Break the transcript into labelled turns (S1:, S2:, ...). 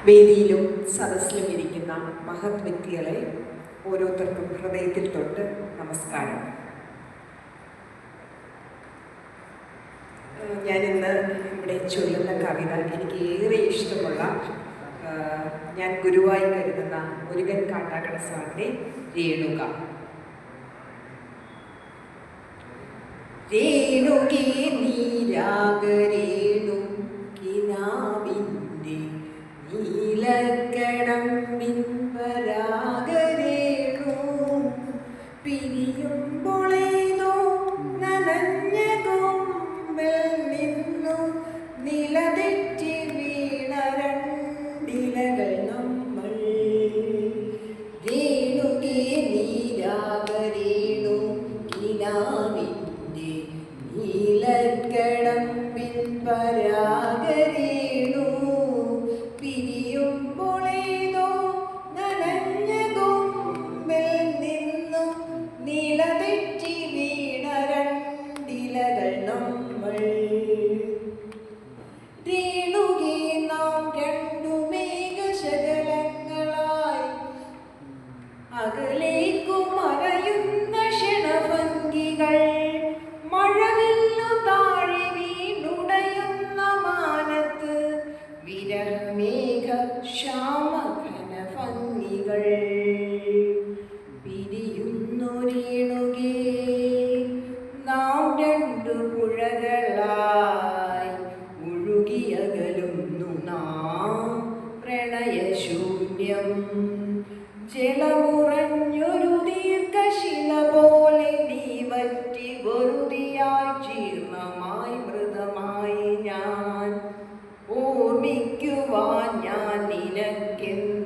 S1: വേദിയിലും സദസ്സിലും ഇരിക്കുന്ന മഹത് വ്യക്തികളെ ഓരോരുത്തർക്കും ഹൃദയത്തിൽ തൊട്ട് നമസ്കാരം. ഞാനിന്ന് ഇവിടെ ചൊല്ലുന്ന കവിത എനിക്ക് ഏറെ ഇഷ്ടമുള്ള, ഞാൻ ഗുരുവായി കരുതുന്ന മുരുകൻ കാട്ടാക്കട സാറിൻ്റെ രേണുക. രേണുകേ നീരാഗരേണു കിനാവിൻ്റെ നീലക്കടമ്പിൻ പരാഗരേണു പിരിയുമ്പോളേതോ നനഞ്ഞ കൊമ്പിൽ നിന്നു നിലതെറ്റി വീണ രണ്ടിലകൾ നമ്മൾ. രേണുകേ നീരാഗരേണു കിനാവിൻ്റെ നീലക്കടമ്പിൻ പരാഗരേണു പിരിയുമ്പോളേതോ നനഞ്ഞ കൊമ്പിൽ നിന്നു നിലതെറ്റി വീണ രണ്ടിലകൾ നമ്മൾ. രേണുകേ നാം രണ്ടു മേഘശകലങ്ങളായി അകലേക്കു മറയുന്ന ക്ഷണഭംഗികൾ. മഴവില്ലു താഴെ വീണുടയുന്ന മാനത്ത് വിരഹമേഘ ശ്യാമഘന ഭംഗികൾ. പിരിയുന്നു രേണുകേ നാം രണ്ടു പുഴകളായി മുഴുകിയകലുന്നു നാം പ്രണയശൂന്യം. ജലമുറഞ്ഞൊരു ദീർഘശില പോലെ നീ വറ്റി വെറുതിയായി ജീർണമായി മൃതമായി ഞാൻ. ഓർമ്മിക്കുവാൻ ഞാൻ നിനക്കെന്ന്